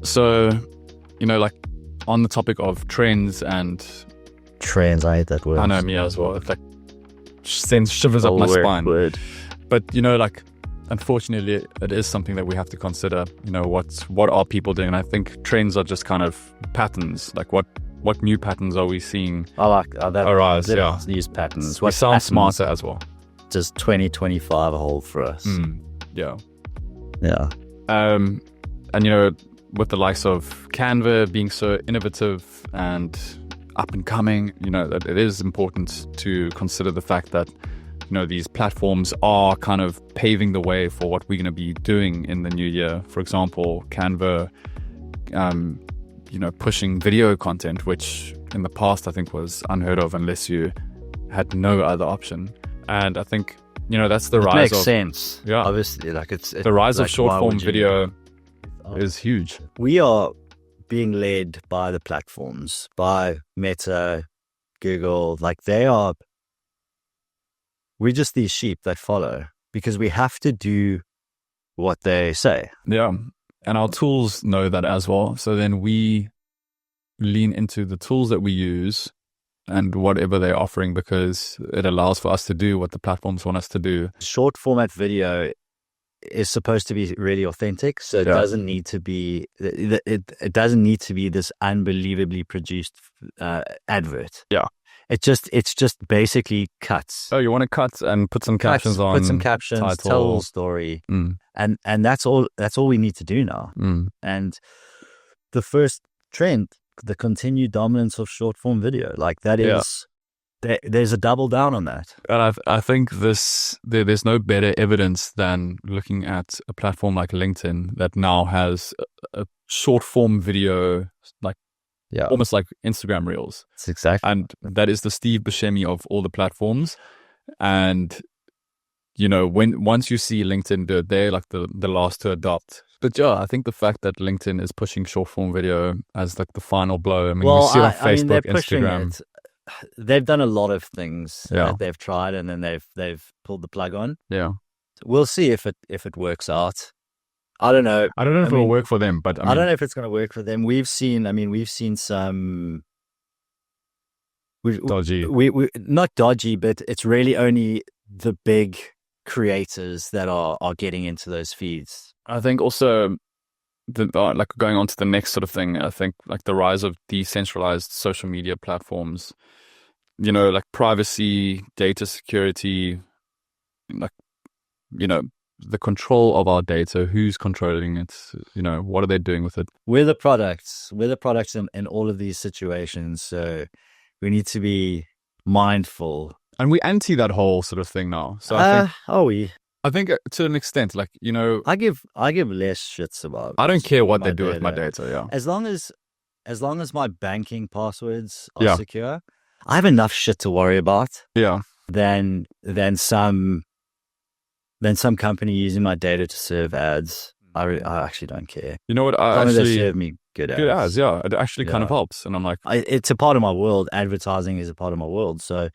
So, like on the topic of trends and Trends, I hate that word. I know, me as well. It like sends shivers up my spine. Word. But like unfortunately, it is something that we have to consider. What are people doing? And I think trends are just kind of patterns. Like what new patterns are we seeing? I like that arise. Yeah, these patterns. We sound smarter as well. Does 2025 hold for us? Yeah. And with the likes of Canva being so innovative and up and coming, that it is important to consider the fact that these platforms are kind of paving the way for what we're going to be doing in the new year. For example, Canva, pushing video content, which in the past I think was unheard of unless you had no other option. And I think, that's the rise of... Makes sense. Yeah. Obviously, the rise of short-form video is huge. We are being led by the platforms, by Meta, Google. We're just these sheep that follow because we have to do what they say. Yeah. And our tools know that as well. So then we lean into the tools that we use and whatever they're offering because it allows for us to do what the platforms want us to do. Short format video is supposed to be really authentic, so it doesn't need to be it doesn't need to be this unbelievably produced advert. Yeah. It's just basically cuts. Oh, you want to cut and put some captions on. Put some captions, title. Tell the story. And that's all we need to do now. And the first trend, the continued dominance of short form video, there's a double down on that. And I think there's no better evidence than looking at a platform like LinkedIn that now has a short form video, almost like Instagram Reels. It's exactly. And that is the Steve Buscemi of all the platforms. And, once you see LinkedIn do it, they're like the last to adopt. But I think the fact that LinkedIn is pushing short form video as the final blow. I mean, we see it on Facebook, Instagram. They've done a lot of things that they've tried and then they've pulled the plug on. Yeah. We'll see if it works out. I don't know. I don't know if it will work for them, but I don't know if it's going to work for them. We've seen some dodgy. We not dodgy, but it's really only the big creators that are getting into those feeds. I think also going on to the next sort of thing, I think the rise of decentralized social media platforms, privacy, data security, the control of our data, who's controlling it, what are they doing with it? We're the products in all of these situations. So we need to be mindful. And we anti that whole sort of thing now. So I think to an extent, I give less shits about. I don't care what they do with my data. Yeah. As long as my banking passwords are secure, I have enough shit to worry about. Yeah. Than some company using my data to serve ads. I actually don't care. You know what? They serve me good ads. Yeah. It actually kind of helps. And I'm like, it's a part of my world. Advertising is a part of my world. So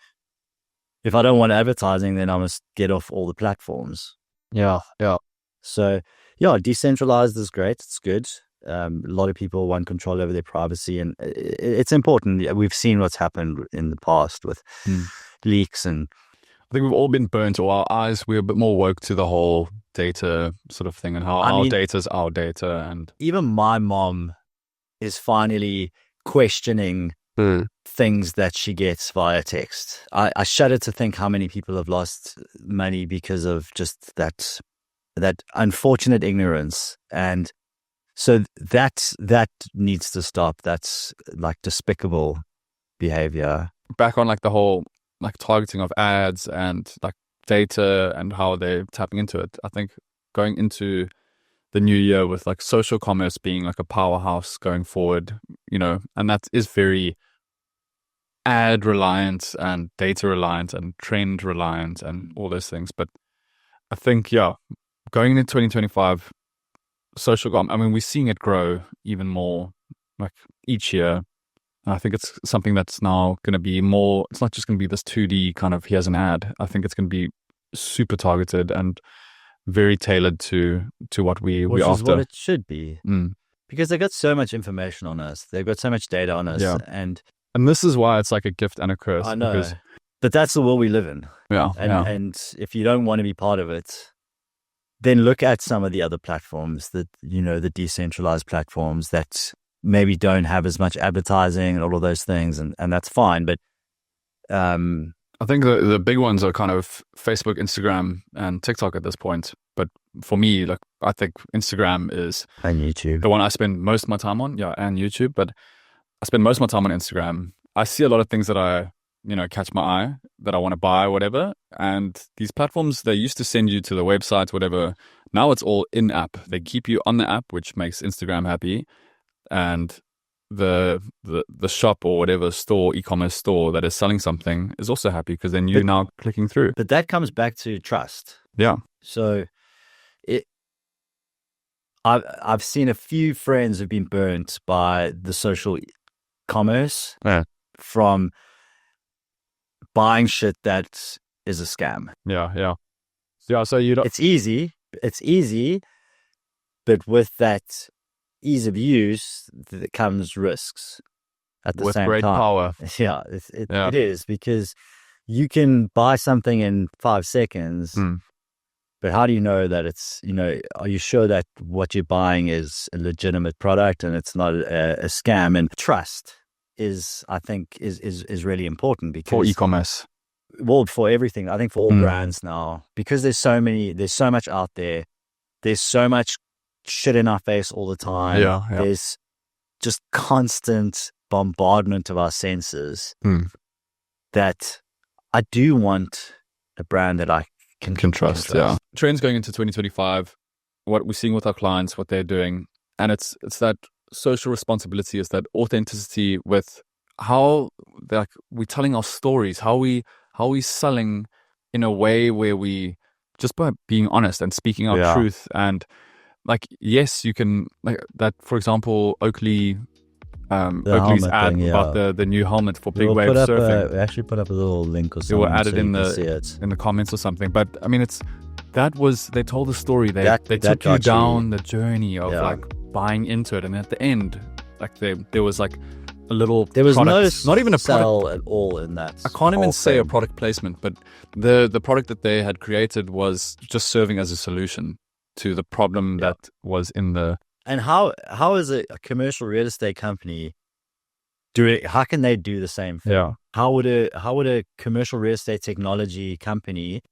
if I don't want advertising, then I must get off all the platforms. Yeah. So decentralized is great. It's good. A lot of people want control over their privacy, and it's important. We've seen what's happened in the past with leaks, and I think we've all been burnt, or our eyes, we're a bit more woke to the whole data sort of thing and how our data is our data. And even my mom is finally questioning things that she gets via text. I shudder to think how many people have lost money because of just that unfortunate ignorance. And so that needs to stop. That's despicable behavior. Back on the whole targeting of ads and data and how they're tapping into it. I think going into the new year with social commerce being a powerhouse going forward, and that is very ad reliant and data reliant and trend reliant and all those things. But I think, going into 2025, social commerce, we're seeing it grow even more each year. I think it's something that's now going to be more, it's not just going to be this 2D kind of, here's an ad. I think it's going to be super targeted and very tailored to what we're after. Which is what it should be. Because they've got so much information on us. They've got so much data on us. Yeah. And this is why it's like a gift and a curse. I know. But that's the world we live in. Yeah. And if you don't want to be part of it, then look at some of the other platforms that, the decentralized platforms that maybe don't have as much advertising and all of those things. And that's fine. But I think the big ones are kind of Facebook, Instagram, and TikTok at this point. But for me, like, I think Instagram is and YouTube, the one I spend most of my time on. Yeah, and YouTube. But I spend most of my time on Instagram. I see a lot of things that I, catch my eye, that I want to buy, whatever. And these platforms, they used to send you to the website, whatever. Now it's all in app. They keep you on the app, which makes Instagram happy. And the shop or whatever store, e-commerce store that is selling something is also happy, because then you're now clicking through. But that comes back to trust. Yeah. So I've seen a few friends who've been burnt by the social commerce from buying shit that is a scam. Yeah. So you don't. It's easy, but with that ease of use, there comes risks at the same time. With great power. Yeah, it is, because you can buy something in 5 seconds, but how do you know that it's, are you sure that what you're buying is a legitimate product and it's not a scam? And trust is, I think, is really important, because for e-commerce. Well, for everything. I think for all brands now, because there's so much out there. There's so much shit in our face all the time. Yeah. There's just constant bombardment of our senses that I do want a brand that I can trust. Yeah. Trends going into 2025, what we're seeing with our clients, what they're doing, and it's that social responsibility, is that authenticity with how we're telling our stories, how we selling in a way where we just by being honest and speaking our truth. And like, yes, you can, like that, for example, Oakley's ad about the new helmet for big wave surfing. We actually put up a little link or something. They were added so in the comments or something. But I mean, they told the story. They took you down the journey of like buying into it, and at the end, like there was like a little. There was product, not even a sell product at all in that. I can't even say a product placement, but the product that they had created was just serving as a solution to the problem that was in the. And how is a commercial real estate company doing? How can they do the same thing? Yeah. How would a commercial real estate technology company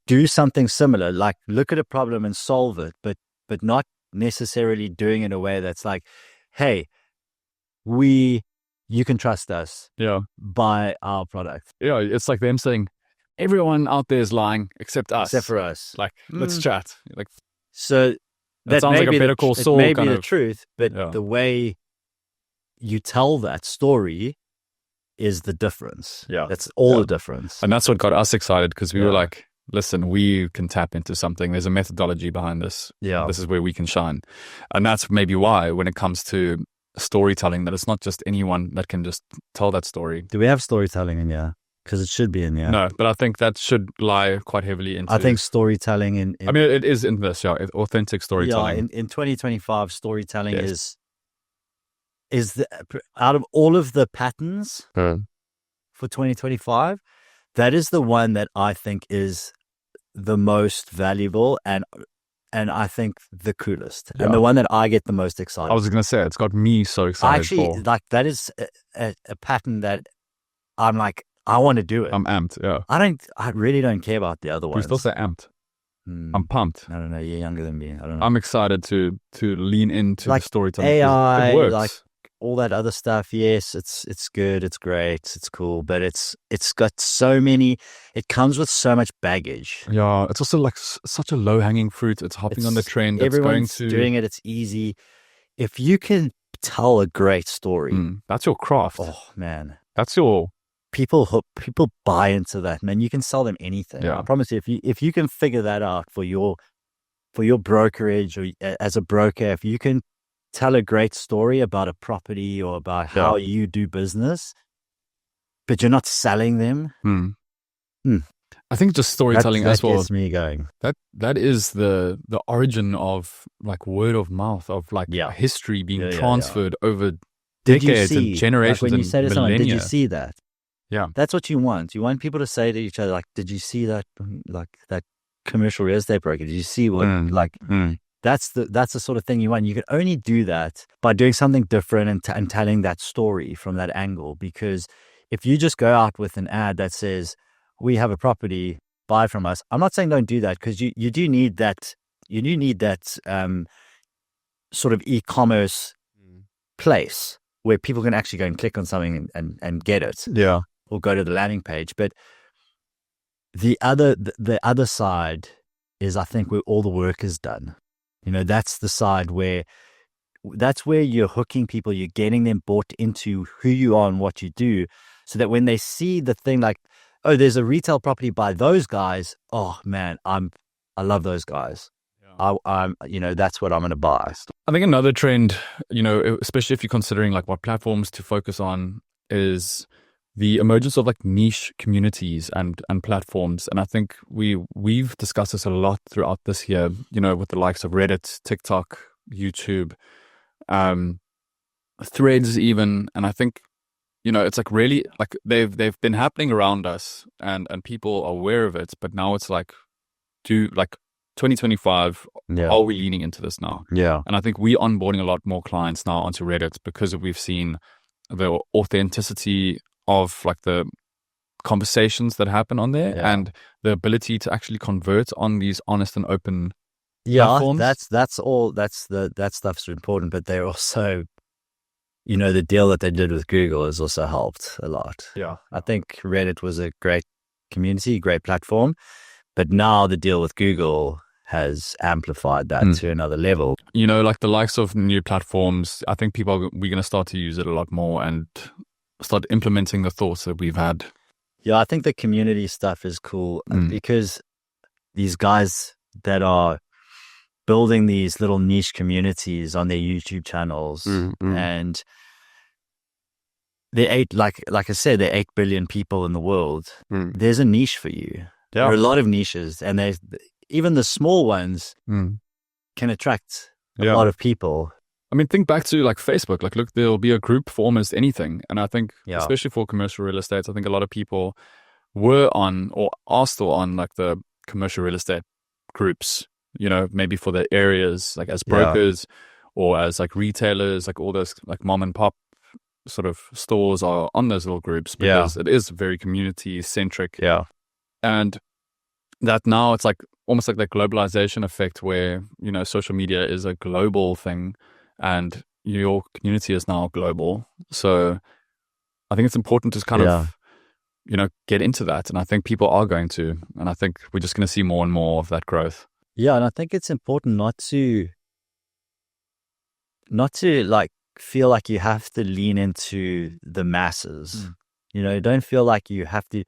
do something similar? Like, look at a problem and solve it, but not necessarily doing it in a way that's like, hey, you can trust us. Yeah. Buy our product. Yeah. It's like them saying, everyone out there is lying except us. Except for us. Like, let's chat. Like, so that sounds like a Better Call Saul. It may be the truth, but the way you tell that story is the difference. Yeah. That's all the difference. And that's what got us excited, because we were like, listen, we can tap into something. There's a methodology behind this. Yeah. This is where we can shine. And that's maybe why, when it comes to storytelling, that it's not just anyone that can just tell that story. Do we have storytelling in here? Because it should be in here. No, but I think that should lie quite heavily into. I think storytelling I mean, it is in this, authentic storytelling. Yeah, in 2025, storytelling is out of all of the patterns for 2025, that is the one that I think is the most valuable and I think the coolest and the one that I get the most excited. I was going to say, it's got me so excited. Like, that is a pattern that I'm like, I want to do it. I'm amped. Yeah. I really don't care about the other ones. We still say amped. I'm pumped. I don't know. You're younger than me. I don't know. I'm excited to lean into like the storytelling. AI, it works. like all that other stuff. Yes, it's good. It's great. It's cool. But it's got so many. It comes with so much baggage. Yeah. It's also like such a low hanging fruit. It's hopping on the trend. Everyone's doing it. It's easy. If you can tell a great story, that's your craft. Oh man, that's your. People buy into that, man. You can sell them anything. Yeah. I promise you, if you can figure that out for your brokerage or as a broker, if you can tell a great story about a property or about how you do business, but you're not selling them. And I think just storytelling as that well. gets me going. That is the origin of like word of mouth, of like history being transferred over decades and generations, like when you say to someone, did you see that? Yeah. That's what you want. You want people to say to each other, like, did you see that, like that commercial real estate broker? Did you see what, that's the sort of thing you want. You can only do that by doing something different and telling that story from that angle. Because if you just go out with an ad that says, we have a property, buy from us. I'm not saying don't do that, because you do need that. You do need that sort of e-commerce place where people can actually go and click on something and get it. Yeah. Or go to the landing page. But the other side is, I think, where all the work is done. That's the side where you're hooking people, you're getting them bought into who you are and what you do, so that when they see the thing like, oh, there's a retail property by those guys, oh man, I love those guys. I'm that's what I'm going to buy. I think another trend, especially if you're considering like what platforms to focus on, is the emergence of like niche communities and platforms. And I think we've discussed this a lot throughout this year, with the likes of Reddit, TikTok, YouTube, Threads even. And I think, it's like really like they've been happening around us and people are aware of it, but now it's like, 2025, are we leaning into this now? Yeah. And I think we're onboarding a lot more clients now onto Reddit because we've seen the authenticity of like the conversations that happen on there and the ability to actually convert on these honest and open platforms. That stuff's important, but they're also, the deal that they did with Google has also helped a lot. Yeah. I think Reddit was a great community, great platform, but now the deal with Google has amplified that to another level. Like the likes of new platforms, I think we're going to start to use it a lot more and start implementing the thoughts that we've had. Yeah, I think the community stuff is cool because these guys that are building these little niche communities on their YouTube channels and they're like I said, there are 8 billion people in the world. There's a niche for you. Yeah. There are a lot of niches, and even the small ones can attract a lot of people. I mean, think back to like Facebook. Like, look, there'll be a group for almost anything. And I think, especially for commercial real estate, I think a lot of people were on or are still on like the commercial real estate groups, maybe for their areas, like as brokers or as like retailers, like all those like mom and pop sort of stores are on those little groups because it is very community centric. Yeah. And that now it's like almost like that globalization effect where, social media is a global thing and your community is now global. So I think it's important to kind of, get into that. And I think people are going to, and I think we're just going to see more and more of that growth. Yeah. And I think it's important not to like feel like you have to lean into the masses. Don't feel like you have to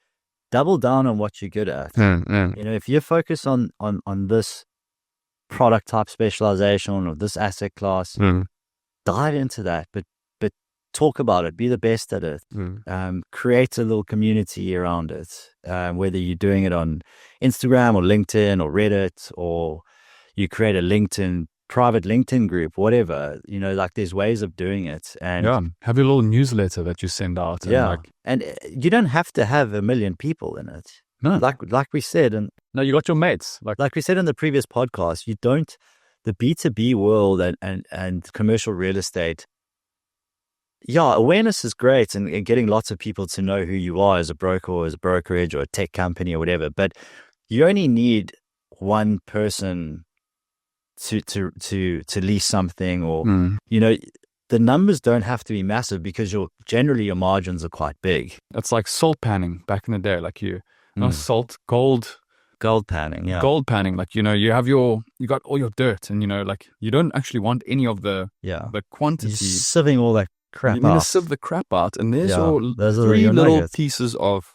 double down on what you're good at. If you focus on this product type specialization or this asset class, dive into that, but talk about it, be the best at it, create a little community around it, whether you're doing it on Instagram or LinkedIn or Reddit, or you create a private LinkedIn group, whatever, like there's ways of doing it. And have your little newsletter that you send out. And you don't have to have 1 million people in it. No. Like we said, and no, you got your mates. Like we said in the previous podcast, the B2B world and commercial real estate, awareness is great and getting lots of people to know who you are as a broker or as a brokerage or a tech company or whatever, but you only need one person to lease something, or the numbers don't have to be massive because generally your margins are quite big. It's like salt panning back in the day, like gold panning, gold panning. Like, you got all your dirt, and like you don't actually want any of the quantity. You're sieving all that crap out. You're gonna sieve the crap out, and there's your three little nuggets. Pieces of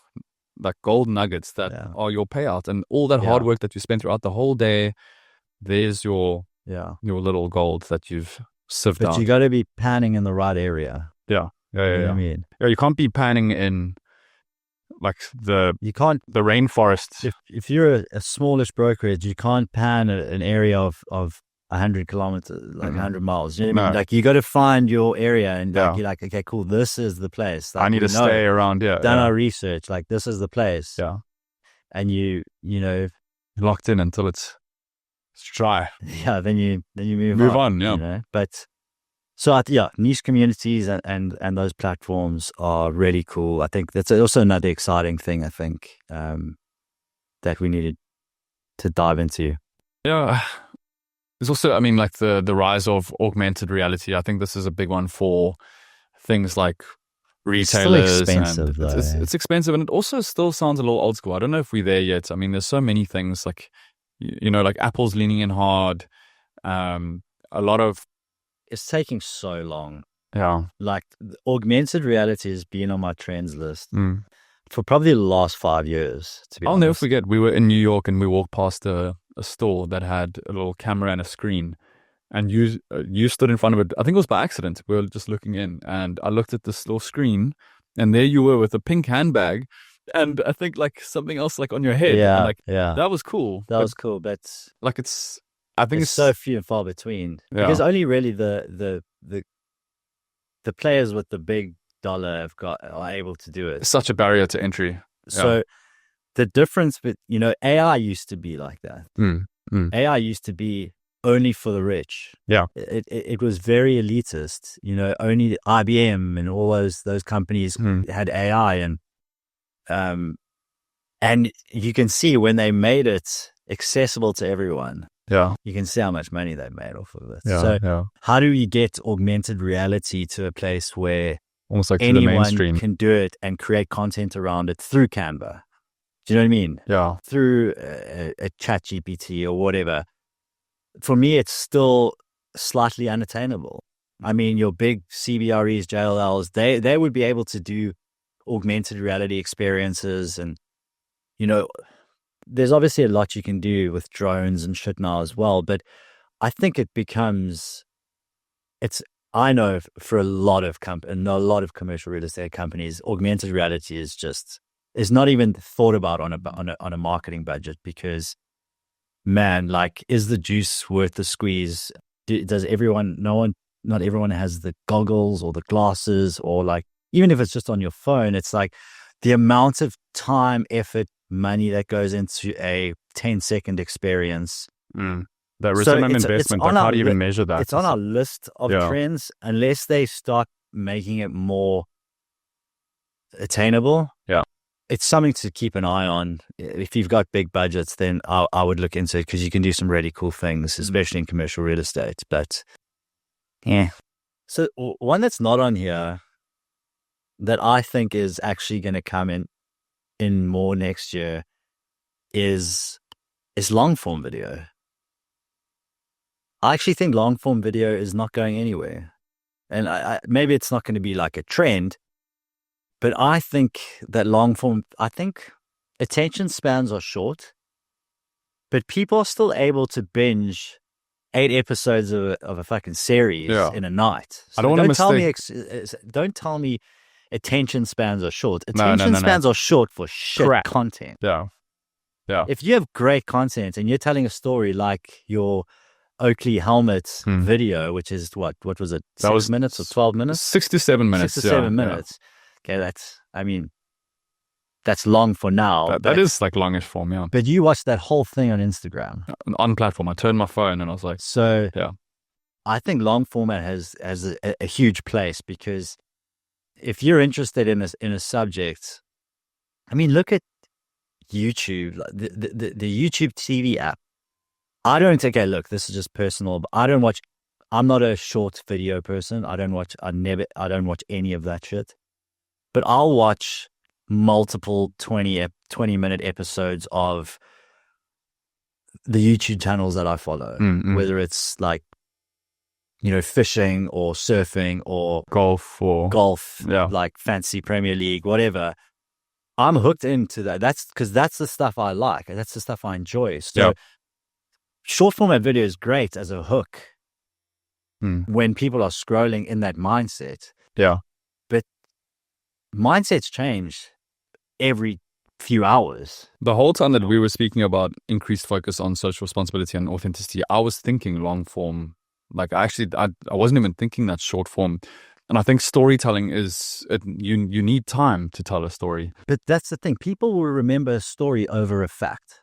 like gold nuggets that are your payout, and all that hard work that you spent throughout the whole day. There's your little gold that you've sieved out. But you got to be panning in the right area. Yeah. You know what I mean? Yeah, you can't be panning in like the You can't. the rainforest. If you're a smallish brokerage, you can't pan an area of 100 kilometers, like 100 miles. You know what I mean? No. Like you got to find your area, and like Yeah. you're like, okay, cool, this is the place. Like, I need we to know, stay around. Yeah. done Yeah. our research. Like this is the place. Yeah. And you know, Locked in until it's dry. yeah. Then you Move on. Yeah. You know, but so niche communities and those platforms are really cool. I think that's also another exciting thing. I think that we needed to dive into. Yeah. There's also, I mean, like the rise of augmented reality. I think this is a big one for things like retailers. It's still expensive, though. It's expensive, and it also still sounds a little old school. I don't know if we're there yet. I mean, there's so many things like, you know, like Apple's leaning in hard. A lot of It's taking so long. yeah, Like augmented reality has been on my trends list Mm. for probably the last 5 years. To be I'll honest. never forget. We were in New York and we walked past a store that had a little camera and a screen, and you stood in front of it. I think it was by accident. We were just looking in, and I looked at this little screen, and there you were with a pink handbag, and I think like something else like on your head. Yeah, and, like yeah. that was cool. That was cool, but like I think it's so few and far between because only really the players with the big dollar are able to do it. Such a barrier to entry. So the difference with, you know, AI used to be like that. AI used to be only for the rich. Yeah. It was very elitist. You know, only IBM and all those companies had AI, and you can see when they made it accessible to everyone. Yeah. You can see how much money they made off of it. Yeah, so how do you get augmented reality to a place where almost like to the anyone mainstream can do it and create content around it through Canva? Do you know what I mean? Yeah. Through a chat GPT or whatever. For me, it's still slightly unattainable. I mean, your big CBREs, JLLs, they would be able to do augmented reality experiences. And, you know, there's obviously a lot you can do with drones and shit now as well. But I think it becomes, I know for a lot of commercial real estate companies, augmented reality is not even thought about on a marketing budget, because, man, like, is the juice worth the squeeze? Not everyone has the goggles or the glasses, or like, even if it's just on your phone, it's like the amount of time, effort, money that goes into a 10-second experience. That return on investment, like how do you even measure that? It's on our list of trends, unless they start making it more attainable. Yeah. It's something to keep an eye on. If you've got big budgets, then I would look into it, because you can do some really cool things, especially in commercial real estate. But yeah. So one that's not on here that I think is actually going to come in more next year is long form video. I actually think long form video is not going anywhere. And maybe it's not going to be like a trend, but I think that I think attention spans are short, but people are still able to binge 8 episodes of a fucking series in a night. So don't tell me attention spans are short. Attention spans are short for shit content. Yeah. Yeah. If you have great content and you're telling a story like your Oakley helmet video, which is what was it? 6 minutes or 12 minutes? 6 to 7 minutes. 6 to 7 minutes. Okay, that's long for now. That is like longish form, yeah. But you watched that whole thing on Instagram. On platform. I turned my phone and I was like, so yeah. I think long format has a huge place, because if you're interested in a subject, I mean, look at YouTube, the YouTube TV app. This is just personal, but I'm not a short video person. I don't watch any of that shit. But I'll watch multiple 20-minute episodes of the YouTube channels that I follow, whether it's like, you know, fishing or surfing or golf, like fancy Premier League, whatever. I'm hooked into that. That's because that's the stuff I like. That's the stuff I enjoy. So short format video is great as a hook when people are scrolling in that mindset. Yeah. But mindsets change. every few hours. The whole time that we were speaking about increased focus on social responsibility and authenticity, I was thinking long form. Like I wasn't even thinking that short form. And I think storytelling you need time to tell a story. But that's the thing. People will remember a story over a fact.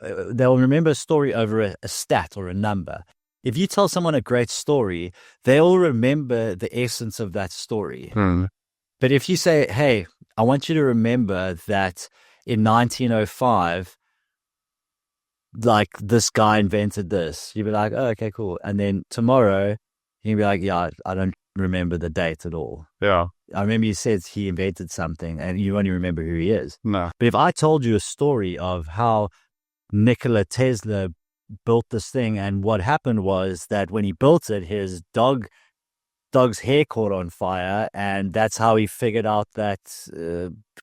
They'll remember a story over a stat or a number. If you tell someone a great story, they'll remember the essence of that story. But if you say, hey, I want you to remember that in 1905, like this guy invented this, you'd be like, oh, okay, cool. And then tomorrow, you'd be like, yeah, I don't remember the date at all. Yeah. I remember you said he invented something and you only remember who he is. No. But if I told you a story of how Nikola Tesla built this thing, and what happened was that when he built it, his dog's hair caught on fire, and that's how he figured out that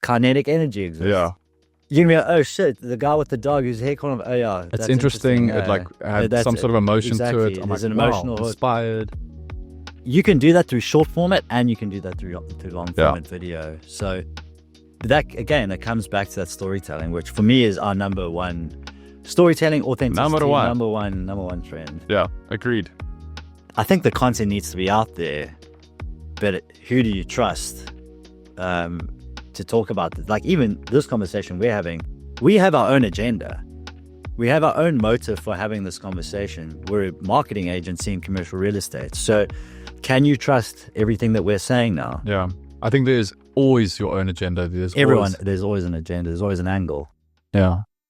kinetic energy exists. Yeah. You're gonna be like, oh shit, the guy with the dog whose hair caught on fire. Oh yeah, it's interesting. It had some sort of emotion to it. I'm There's like, an emotional wow, inspired. You can do that through short format, and you can do that through long format video. So that again, it comes back to that storytelling, which for me is our number one. Storytelling, authenticity, number one trend. Yeah, agreed. I think the content needs to be out there, but who do you trust to talk about this? Like even this conversation we're having, we have our own agenda. We have our own motive for having this conversation. We're a marketing agency in commercial real estate. So can you trust everything that we're saying now? Yeah. I think there's always your own agenda. There's always an agenda. There's always an angle. Yeah.